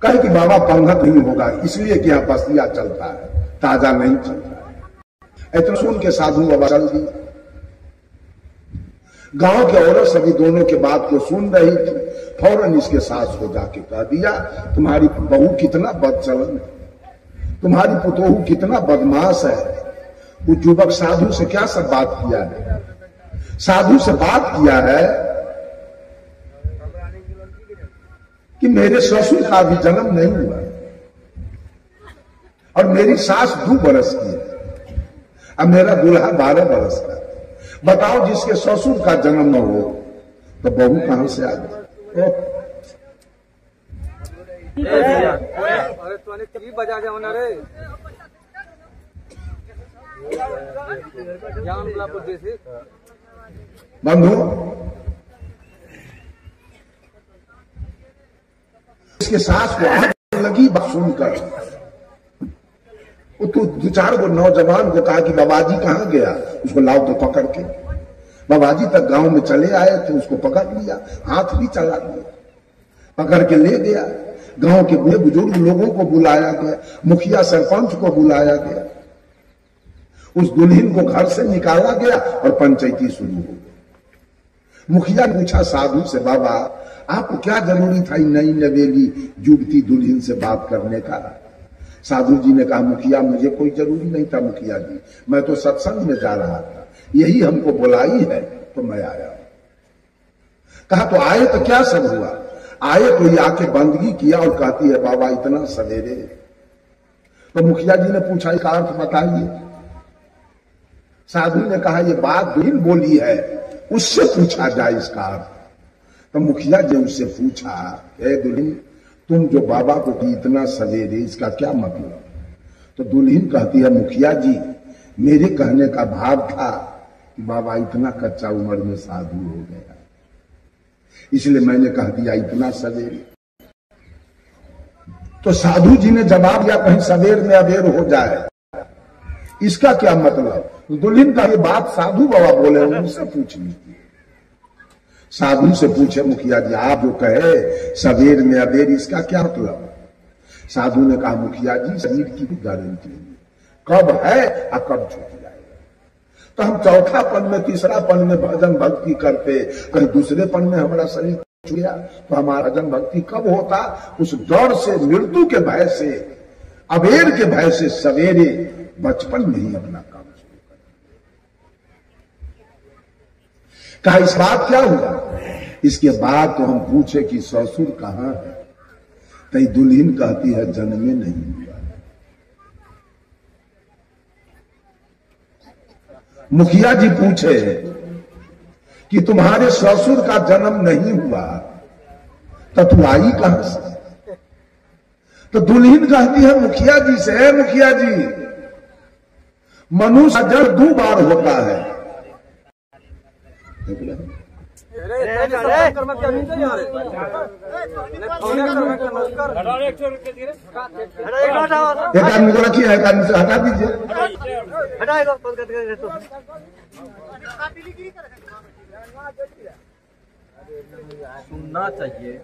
कहे कि बाबा पंगत नहीं होगा इसलिए कि यहाँ बस्तिया चलता है, ताजा नहीं चलता है। इतना सुन के साधु बाबा चल दी। गांव के औरत सभी दोनों के बात को सुन रही थी। फौरन इसके सास को जाके कह दिया, तुम्हारी बहू कितना बदचलन है, तुम्हारी पुतोहू कितना बदमाश है। वो युवक साधु से क्या सब बात किया है, साधु से बात किया है कि मेरे ससुर का भी जन्म नहीं हुआ और मेरी सास 2 बरस की है, अब मेरा दूल्हा 12 बरस का। बताओ जिसके ससुर का जन्म न हो तो बहू कहां से आ गई। बंधु इसके सास को आग लगी बात सुनकर। वो तो 2-4 गो नौजवान को कहा कि बाबाजी कहां गया, उसको लाओ तो पकड़ के। बाबाजी तक गांव में चले आए थे, उसको पकड़ लिया, हाथ भी चला दिया, पकड़ के ले गया। गांव के बूढ़े बुजुर्ग लोगों को बुलाया गया, मुखिया सरपंच को बुलाया गया, उस दुल्हन को घर से निकाला गया और पंचायती शुरू हो गई। मुखिया ने पूछा साधु से, बाबा आपको क्या जरूरी था नई नवेली युवती दुल्हन से बात करने का। साधु जी ने कहा, मुखिया मुझे कोई जरूरी नहीं था मुखिया जी, मैं तो सत्संग में जा रहा था, यही हमको बुलाई है तो मैं आया। कहा तो आए तो क्या सब हुआ। आए तो ये आके बंदगी किया और कहती है बाबा इतना सवेरे। तो मुखिया जी ने पूछा इसका अर्थ बताइए। साधु ने कहा ये बात दुल्हन बोली है, उससे पूछा जाए इसका अर्थ। तो मुखिया जी उससे पूछा, हे दुल्हन तुम जो बाबा को की इतना सवेरे, इसका क्या मतलब। तो दुल्हन कहती है, मुखिया जी मेरे कहने का भाव था कि बाबा इतना कच्चा उम्र में साधु हो गया, इसलिए मैंने कह दिया इतना सवेरे। तो साधु जी ने जवाब दिया कहीं सवेर में अबेर हो जाए, इसका क्या मतलब। दुल्हन का ये बात साधु बाबा बोले, उनसे पूछ लीजिए। साधु से पूछे मुखिया जी आप जो कहे सवेर में अबेर, इसका क्या मतलब। साधु ने कहा, मुखिया जी शरीर की भी गारंटी नहीं, कब है और कब छूट जाएगा। तो हम चौथा पन में, तीसरा पन में भजन भक्ति करते, कहीं दूसरे पन में हमारा शरीर छूट गया तो हमारा भजन भक्ति कब होता। उस डर से, मृत्यु के भय से, अबेर के भय से सवेरे बचपन में ही अपना काम शुरू कर। कहा इस बात क्या हुआ। इसके बाद तो हम पूछे कि ससुर कहां है, तो दुल्हन कहती है जन्मे नहीं हुआ। मुखिया जी पूछे कि तुम्हारे ससुर का जन्म नहीं हुआ तो तू आई कहां से। तो दुल्हन कहती है मुखिया जी से, मुखिया जी मनुष्य जन्म 2 बार होता है। एक आदमी को रखिए, एक आदमी से हटा दीजिए। सुनना चाहिए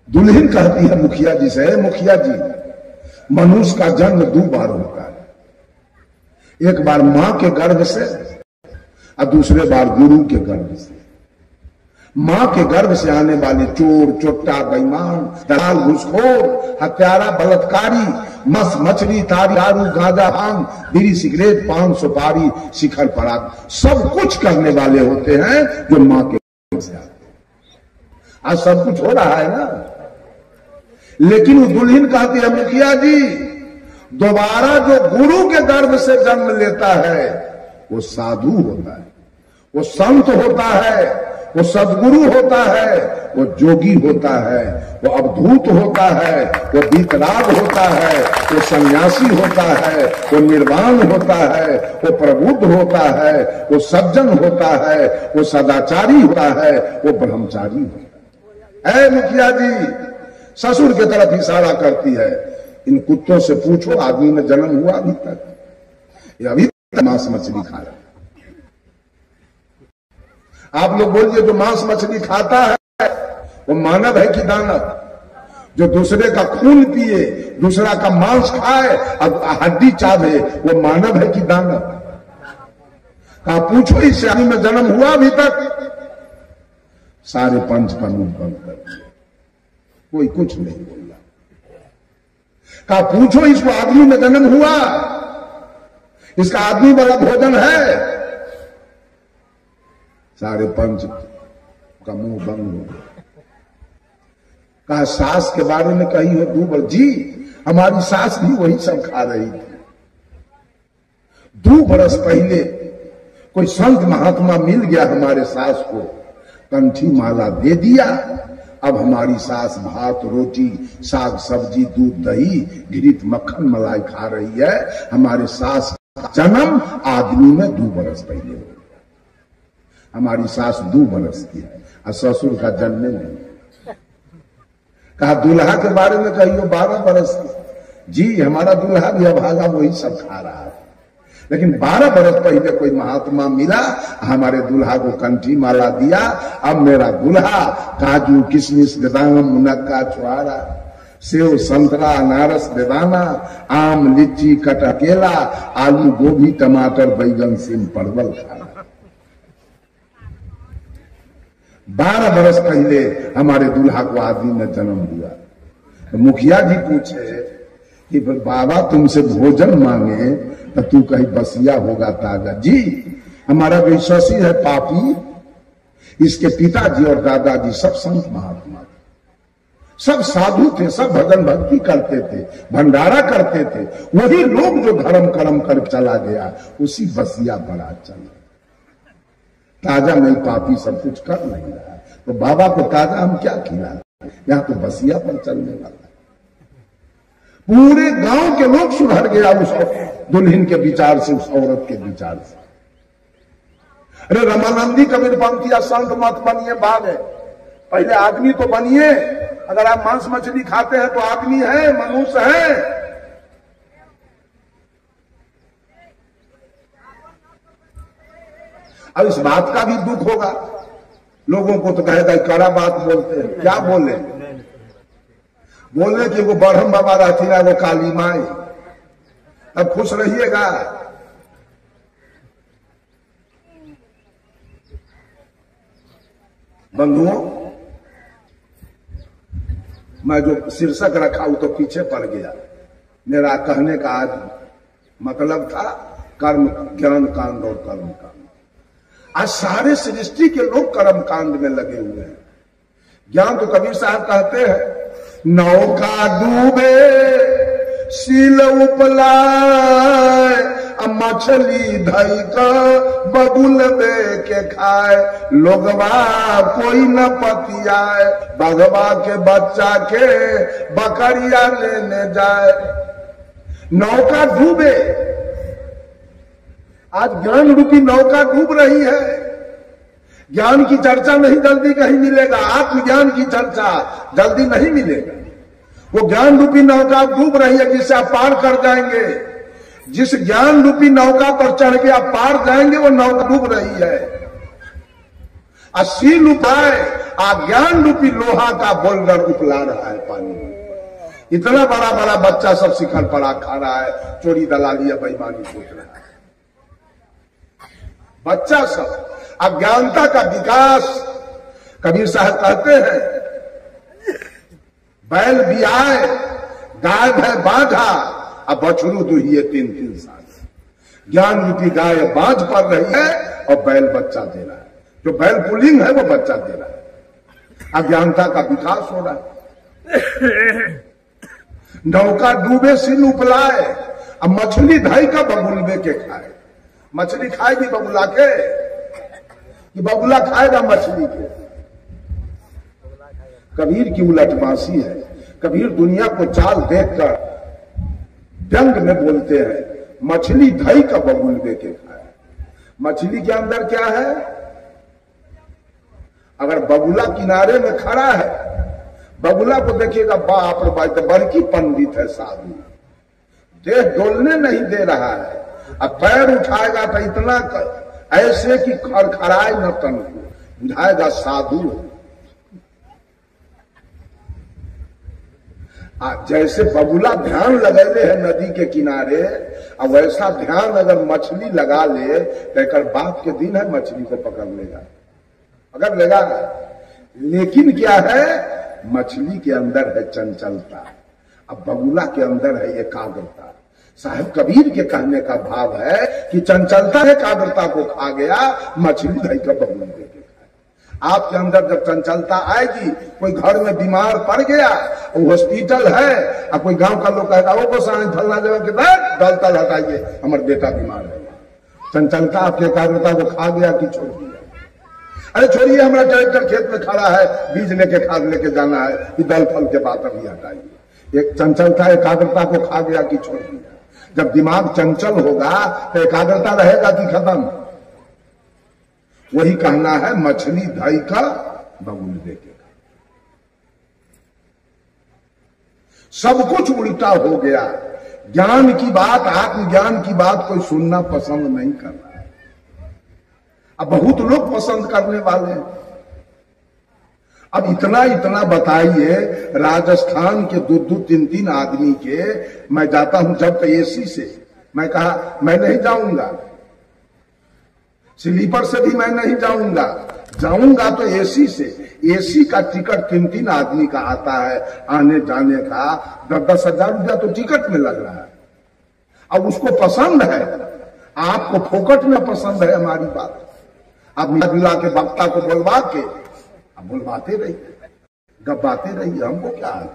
दुल्हन कहती है मुखिया जी से, मुखिया जी मनुष्य का जन्म 2 बार होता है, एक बार मां के गर्भ से और दूसरे बार गुरु के गर्भ से। मां के गर्भ से आने वाले चोर, चोट्टा, बेईमान, दलाल, घूसखोर, हत्यारा, बलात्कारी, मस, मछली, तारी, दारू, गांजा, भांग, बीड़ी, सिगरेट, पान, सुपारी, शिखर पराग, सब कुछ करने वाले होते हैं जो मां के गर्भ से आते हैं। आज सब कुछ हो रहा है ना, लेकिन वो दुल्हन कहती है मुखिया जी दोबारा जो गुरु के गर्भ से जन्म लेता है वो साधु होता है, वो संत होता है, वो सदगुरु होता है, वो जोगी होता है, वो अवधूत होता है, वो वीतराग होता है, वो सन्यासी होता है, वो निर्वाण होता है, वो प्रबुद्ध होता है, वो सज्जन होता है, वो सदाचारी होता है, वो ब्रह्मचारी होता है। मुखिया जी ससुर की तरफ इशारा करती है, इन कुत्तों से पूछो आदमी में जन्म हुआ अभी तक, ये अभी तक मांस मछली खा रहा है। आप लोग बोलिए जो मांस मछली खाता है वो मानव है कि दानव? जो दूसरे का खून पिए, दूसरा का मांस खाए और हड्डी चावे, वो मानव है कि दानव? कहा पूछो इससे, आदमी में जन्म हुआ अभी तक? सारे पंच पन्नू बंद कर दिए, कोई कुछ नहीं बोला। कहा पूछो इसको, आदमी में जन्म हुआ? इसका आदमी वाला भोजन है? सारे पंच का मुंह बंद हो गया। कहा सास के बारे में कही हो दूबर? जी हमारी सास भी वही सब खा रही थी। 2 बरस पहले कोई संत महात्मा मिल गया हमारे सास को, कंठी माला दे दिया। अब हमारी सास भात रोटी साग सब्जी दूध दही घृत मक्खन मलाई खा रही है। हमारे सास का जन्म आदमी में 2 बरस पहले हो गया। हमारी सास 2 बरस की है और ससुर का जन्म नहीं। कहा दूल्हा के बारे में कहियो 12 बरस की। जी हमारा दूल्हा भी अभागा वही सब खा रहा है। लेकिन 12 बरस पहले कोई महात्मा मिला, हमारे दूल्हा को कंठी माला दिया। अब मेरा दूल्हा काजू किशमिश बादाम मुनक्का छुआरा सेव संतरा अनारस बेदाना आम लीची कटा केला आलू गोभी टमाटर बैगन सीम परवल खा रहा। 12 बरस पहले हमारे दूल्हा को आदमी में जन्म हुआ। तो मुखिया जी पूछे कि बाबा तुमसे भोजन मांगे तो तू कहीं बसिया होगा ताजा? जी हमारा विश्वासी है पापी। इसके पिताजी और दादाजी सब संत महात्मा थे, सब साधु थे, सब भजन भक्ति करते थे, भंडारा करते थे। वही लोग जो धर्म कर्म कर चला गया, उसी बसिया बड़ा चला। ताजा नहीं, पापी सब कुछ कर नहीं रहा, तो बाबा को ताजा हम क्या खिला? यहां तो बसिया पर चलने वाला। पूरे गांव के लोग सुधर गया उस दुल्हन के विचार से, उस औरत के विचार से। अरे रमानंदी कबीरपंथी या संत मत बनिए, बाद है, पहले आदमी तो बनिए। अगर आप मांस मछली खाते हैं तो आदमी है, मनुष्य है। अब इस बात का भी दुख होगा लोगों को, तो कहेगा कड़ा बात बोलते हैं। क्या बोले? बोले कि वो ब्रह्म बाबा रहती है, वो काली माई। अब खुश रहिएगा। बंधुओं, मैं जो शीर्षक रखा वो तो पीछे पड़ गया। मेरा कहने का आज मतलब था कर्म ज्ञान कांड और कर्म कांड। आज सारे सृष्टि के लोग कर्म कांड में लगे हुए हैं। ज्ञान तो कबीर साहब कहते हैं, नौका डूबे सील उपलाए, मछली धई का बबुलबे के खाए, लोगवा कोई न पतियाए, बघवा के बच्चा के बकरिया लेने जाए। नौका डूबे, आज ज्ञान रूपी नौका डूब रही है। ज्ञान की चर्चा नहीं जल्दी कहीं मिलेगा, आत्मज्ञान की चर्चा जल्दी नहीं मिलेगा। वो ज्ञान रूपी नौका डूब रही है, जिससे आप पार कर जाएंगे। जिस ज्ञान रूपी नौका पर चढ़ के आप पार जाएंगे, वो नौका डूब रही है। असील उपाय ज्ञान रूपी लोहा का बोल्डर उपला रहा है पानी में। इतना बड़ा बड़ा बच्चा सब शिखर पर खा रहा है, चोरी दलाली बेईमानी सोच रहा है। बच्चा सब अज्ञानता का विकास। कबीर साहब कहते हैं, बैल बियाए गाय भय बांधा, अब बछरू दुहिए 3-3 साल। ज्ञान रूपी गाय बांझ पड़ रही है और बैल बच्चा दे रहा है। जो बैल पुलिंग है वो बच्चा दे रहा है। अज्ञानता का विकास हो रहा है। नौका डूबे सिल उपलाए, अब मछली धाई का बबुलबे के खाए। मछली खाएगी बबुला के कि बबुला खाएगा मछली के? कबीर की उलटबासी है। कबीर दुनिया को चाल देखकर व्यंग में बोलते हैं, मछली धई का बबुलबे के खाए। मछली के अंदर क्या है? अगर बबुला किनारे में खड़ा है, बबुला को देखिएगा, बाप रे बाप तो बड़की पंडित है साधु, देह डोलने नहीं दे रहा है। अब पैर उठाएगा तो इतना ऐसे कि खड़खड़ाए न तन को, बुझाएगा साधु। जैसे बगुला ध्यान लगेले है नदी के किनारे, और वैसा ध्यान अगर मछली लगा ले तो एक बात के दिन है मछली को पकड़ लेगा, पकड़ लेगा। लेकिन क्या है, मछली के अंदर है चंचलता, अब बगुला के अंदर है एकाग्रता। साहब कबीर के कहने का भाव है कि चंचलता एकाग्रता को खा गया, मछली धई का बगुला दे के खाए। आपके अंदर जब चंचलता आएगी, कोई घर में बीमार पड़ गया, वो हॉस्पिटल है, और कोई गांव का लोग कहेगा वो गोसाई फलना जगह के बैठ दलता हटाइए, हमारा बेटा बीमार है। चंचलता आपकी एकाग्रता को खा गया कि छोड़ दिया? अरे छोड़िए, हमारा ट्रैक्टर खेत में खड़ा है, बीज लेके खाद लेके जाना है, कि दल फल के बात अभी हटाइए। एक चंचलता एकाग्रता को खा गया कि छोड़ दिया? जब दिमाग चंचल होगा तो एकाग्रता रहेगा कि खत्म? वही कहना है, मछली धाई का बगुल देके। सब कुछ उल्टा हो गया। ज्ञान की बात, आत्मज्ञान की बात कोई सुनना पसंद नहीं कर रहा है। अब बहुत लोग पसंद करने वाले हैं। अब इतना इतना बताइए, राजस्थान के 2-2, 3-3 आदमी के, मैं जाता हूं जब तो एसी से, मैं कहा मैं नहीं जाऊंगा, स्लीपर से भी मैं नहीं जाऊंगा, जाऊंगा तो एसी से। एसी का टिकट 3-3 आदमी का आता है, आने जाने का 10-10 हजार रुपया तो टिकट में लग रहा है। अब उसको पसंद है, आपको फोकट में पसंद है हमारी बात। आप मिला के वक्ता को बोलवा के अब बोलवाते रहिए, गब्बाते रहिए, हमको क्या है।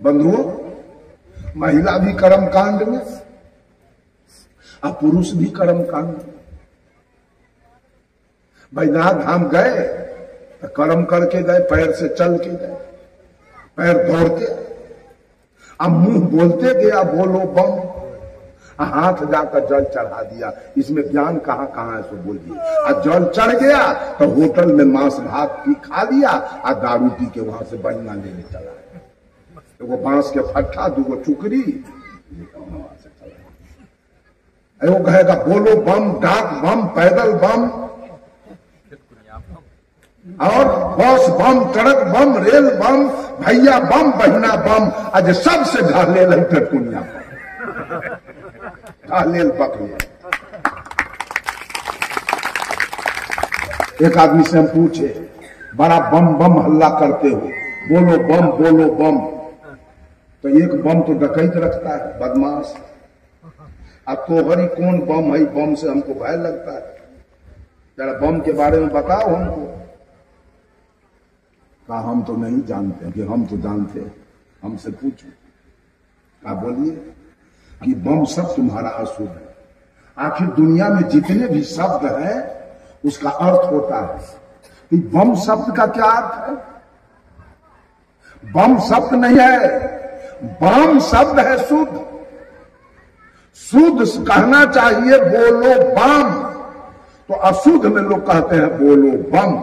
बंधुओं, महिला भी कर्म कांड में और पुरुष भी कर्म कांड में। बैजनाथ धाम गए तो कर्म करके गए, पैर से चल के गए, पैर दौड़ते, अब मुंह बोलते गया बोलो बम, हाथ जाकर जल चढ़ा दिया। इसमें ज्ञान कहां कहां है सो बोलिए। और जल चढ़ गया तो होटल में मांस भात पी खा लिया, और दारू पी के वहां से बनिया लेने चला। एगो बांस के फट्टा, 2 चुकरी, वो कहेगा बोलो बम, डाक बम, पैदल बम, और बस बम, ट्रक बम, रेल बम, भैया बम, बहिना बम, आज सबसे ढाले पेटकुनिया बम, ढालेल पकड़िए। एक आदमी से हम पूछे, बड़ा बम बम हल्ला करते हो, बोलो बम, बोलो बम। तो एक बम तो डकैत रखता है, बदमाश। अब तोहरी कौन बम है, बम से हमको भय लगता है, जरा बम के बारे में बताओ हमको। कहा हम तो नहीं जानते, कि हम तो जानते, हमसे पूछो। कहा बोलिए, कि बम शब्द तुम्हारा अशुभ है। आखिर दुनिया में जितने भी शब्द हैं उसका अर्थ होता है, कि बम शब्द का क्या अर्थ है? बम शब्द नहीं है, बम शब्द है शुद्ध। शुद्ध कहना चाहिए बोलो बम, तो अशुद्ध में लोग कहते हैं बोलो बम।